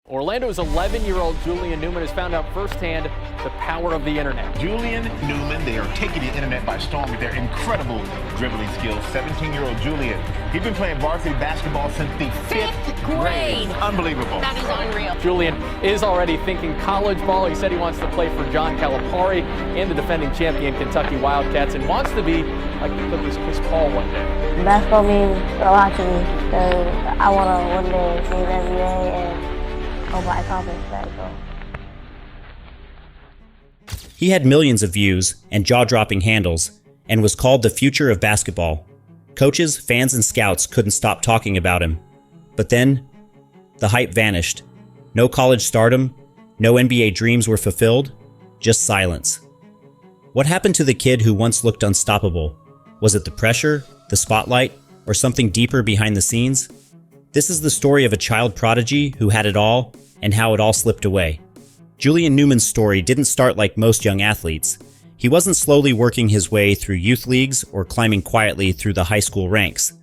Orlando's 11-year-old Julian Newman has found out firsthand the power of the internet. Julian Newman, they are taking the internet by storm with their incredible dribbling skills. 17-year-old Julian, he's been playing varsity basketball since the fifth grade. Unbelievable. That is unreal. Julian is already thinking college ball. He said he wants to play for John Calipari and the defending champion Kentucky Wildcats, and wants to be like the Clippers' Chris Paul one day. Basketball means a lot to me because I want to one day see the NBA and hope I accomplish that goal. He had millions of views and jaw-dropping handles and was called the future of basketball. Coaches, fans, and scouts couldn't stop talking about him. But then, the hype vanished. No college stardom, no NBA dreams were fulfilled, just silence. What happened to the kid who once looked unstoppable? Was it the pressure, the spotlight, or something deeper behind the scenes? This is the story of a child prodigy who had it all and how it all slipped away. Julian Newman's story didn't start like most young athletes. He wasn't slowly working his way through youth leagues or climbing quietly through the high school ranks.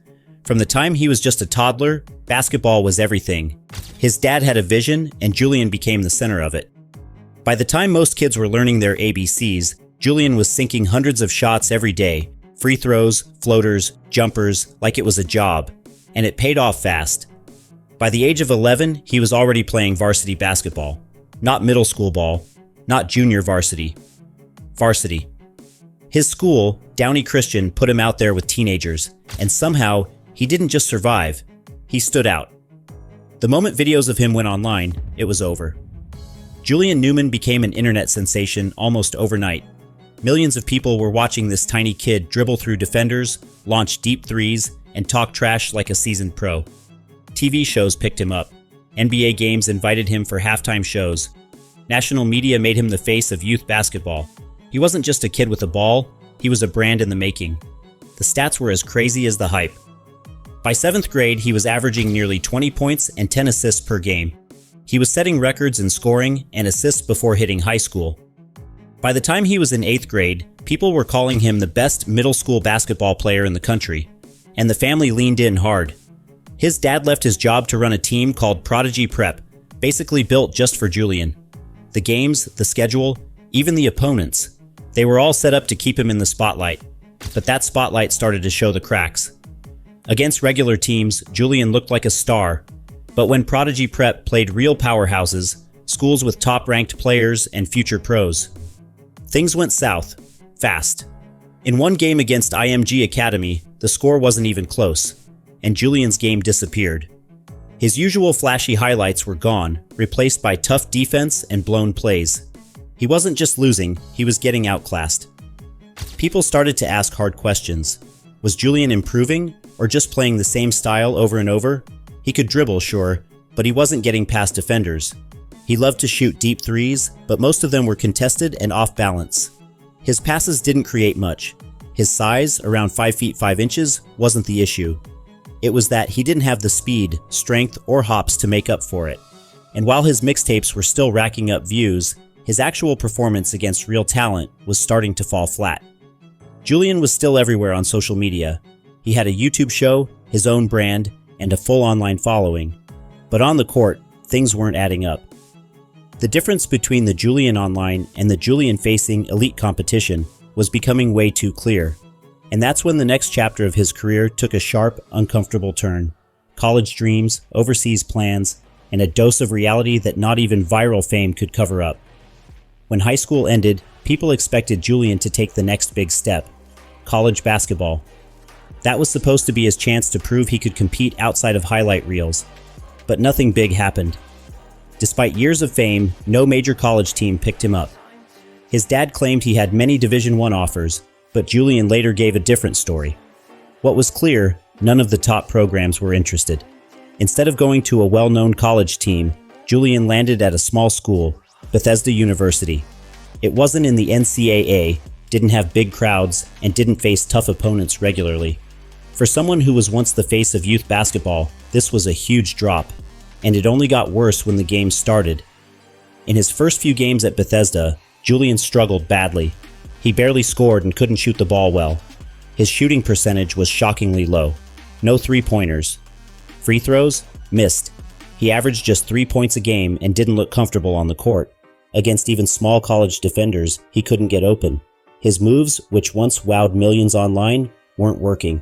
From the time he was just a toddler, basketball was everything. His dad had a vision, and Julian became the center of it. By the time most kids were learning their ABCs, Julian was sinking hundreds of shots every day, free throws, floaters, jumpers, like it was a job. And it paid off fast. By the age of 11, he was already playing varsity basketball. Not middle school ball, not junior varsity. Varsity. His school, Downey Christian, put him out there with teenagers, and somehow, he didn't just survive, he stood out. The moment videos of him went online, it was over. Julian Newman became an internet sensation almost overnight. Millions of people were watching this tiny kid dribble through defenders, launch deep threes, and talk trash like a seasoned pro. TV shows picked him up. NBA games invited him for halftime shows. National media made him the face of youth basketball. He wasn't just a kid with a ball, he was a brand in the making. The stats were as crazy as the hype. By 7th grade, he was averaging nearly 20 points and 10 assists per game. He was setting records in scoring and assists before hitting high school. By the time he was in 8th grade, people were calling him the best middle school basketball player in the country. And the family leaned in hard. His dad left his job to run a team called Prodigy Prep, basically built just for Julian. The games, the schedule, even the opponents, they were all set up to keep him in the spotlight. But that spotlight started to show the cracks. Against regular teams, Julian looked like a star. But when Prodigy Prep played real powerhouses, schools with top-ranked players and future pros, things went south, fast. In one game against IMG Academy, the score wasn't even close, and Julian's game disappeared. His usual flashy highlights were gone, replaced by tough defense and blown plays. He wasn't just losing, he was getting outclassed. People started to ask hard questions. Was Julian improving, or just playing the same style over and over? He could dribble, sure, but he wasn't getting past defenders. He loved to shoot deep threes, but most of them were contested and off balance. His passes didn't create much. His size, around 5 feet 5 inches, wasn't the issue. It was that he didn't have the speed, strength, or hops to make up for it. And while his mixtapes were still racking up views, his actual performance against real talent was starting to fall flat. Julian was still everywhere on social media. He had a YouTube show, his own brand, and a full online following. But on the court, things weren't adding up. The difference between the Julian online and the Julian facing elite competition was becoming way too clear. And that's when the next chapter of his career took a sharp, uncomfortable turn. College dreams, overseas plans, and a dose of reality that not even viral fame could cover up. When high school ended, people expected Julian to take the next big step: college basketball. That was supposed to be his chance to prove he could compete outside of highlight reels. But nothing big happened. Despite years of fame, no major college team picked him up. His dad claimed he had many Division I offers, but Julian later gave a different story. What was clear, none of the top programs were interested. Instead of going to a well-known college team, Julian landed at a small school, Bethesda University. It wasn't in the NCAA, didn't have big crowds, and didn't face tough opponents regularly. For someone who was once the face of youth basketball, this was a huge drop, and it only got worse when the game started. In his first few games at Bethesda, Julian struggled badly. He barely scored and couldn't shoot the ball well. His shooting percentage was shockingly low. No three-pointers. Free throws? Missed. He He averaged just 3 points a game and didn't look comfortable on the court. Against even small college defenders, he couldn't get open. His moves, which once wowed millions online, weren't working.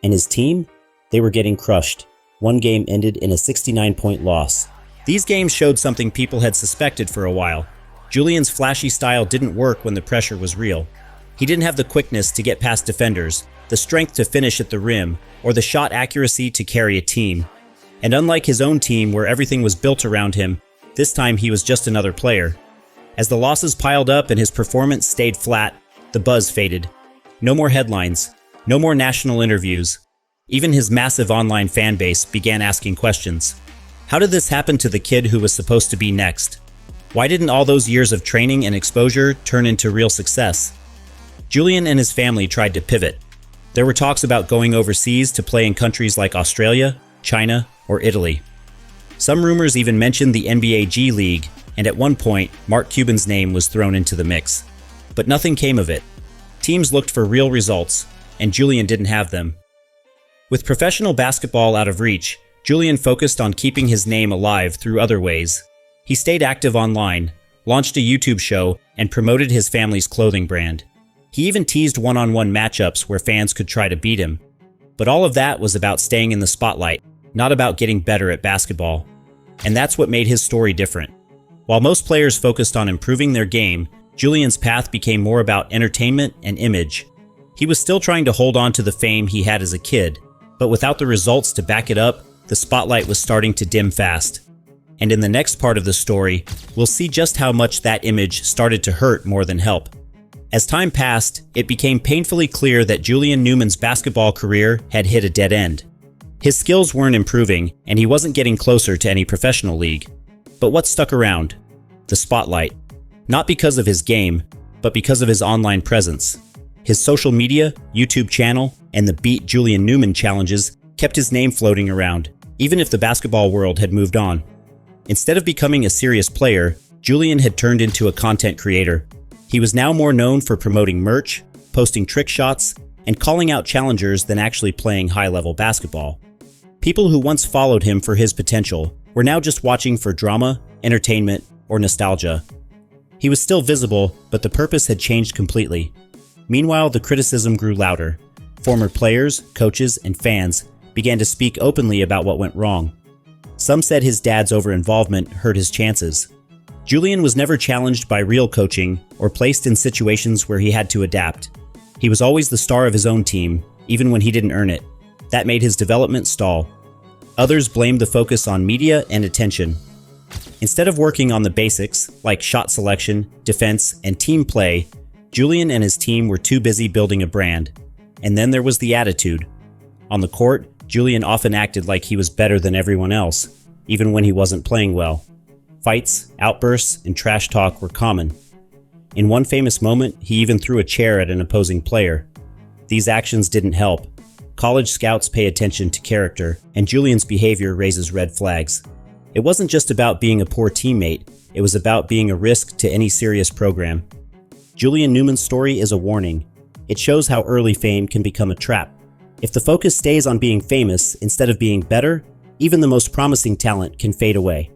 And his team? They were getting crushed. One game ended in a 69-point loss. These games showed something people had suspected for a while. Julian's flashy style didn't work when the pressure was real. He didn't have the quickness to get past defenders, the strength to finish at the rim, or the shot accuracy to carry a team. And unlike his own team where everything was built around him, this time he was just another player. As the losses piled up and his performance stayed flat, the buzz faded. No more headlines, no more national interviews. Even his massive online fan base began asking questions. How did this happen to the kid who was supposed to be next? Why didn't all those years of training and exposure turn into real success? Julian and his family tried to pivot. There were talks about going overseas to play in countries like Australia, China, or Italy. Some rumors even mentioned the NBA G League, and at one point, Mark Cuban's name was thrown into the mix. But nothing came of it. Teams looked for real results, and Julian didn't have them. With professional basketball out of reach, Julian focused on keeping his name alive through other ways. He stayed active online, launched a YouTube show, and promoted his family's clothing brand. He even teased one-on-one matchups where fans could try to beat him. But all of that was about staying in the spotlight, not about getting better at basketball. And that's what made his story different. While most players focused on improving their game, Julian's path became more about entertainment and image. He was still trying to hold on to the fame he had as a kid, but without the results to back it up, the spotlight was starting to dim fast. And in the next part of the story, we'll see just how much that image started to hurt more than help. As time passed, it became painfully clear that Julian Newman's basketball career had hit a dead end. His skills weren't improving, and he wasn't getting closer to any professional league. But what stuck around? The spotlight. Not because of his game, but because of his online presence. His social media, YouTube channel, and the Beat Julian Newman challenges kept his name floating around, even if the basketball world had moved on. Instead of becoming a serious player, Julian had turned into a content creator. He was now more known for promoting merch, posting trick shots, and calling out challengers than actually playing high-level basketball. People who once followed him for his potential were now just watching for drama, entertainment, or nostalgia. He was still visible, but the purpose had changed completely. Meanwhile, the criticism grew louder. Former players, coaches, and fans began to speak openly about what went wrong. Some said his dad's over-involvement hurt his chances. Julian was never challenged by real coaching or placed in situations where he had to adapt. He was always the star of his own team, even when he didn't earn it. That made his development stall. Others blamed the focus on media and attention. Instead of working on the basics, like shot selection, defense, and team play, Julian and his team were too busy building a brand. And then there was the attitude. On the court, Julian often acted like he was better than everyone else, even when he wasn't playing well. Fights, outbursts, and trash talk were common. In one famous moment, he even threw a chair at an opposing player. These actions didn't help. College scouts pay attention to character, and Julian's behavior raises red flags. It wasn't just about being a poor teammate, it was about being a risk to any serious program. Julian Newman's story is a warning. It shows how early fame can become a trap. If the focus stays on being famous instead of being better, even the most promising talent can fade away.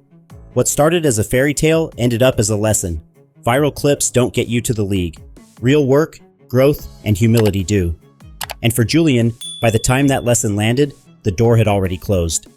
What started as a fairy tale ended up as a lesson. Viral clips don't get you to the league. Real work, growth, and humility do. And for Julian, by the time that lesson landed, the door had already closed.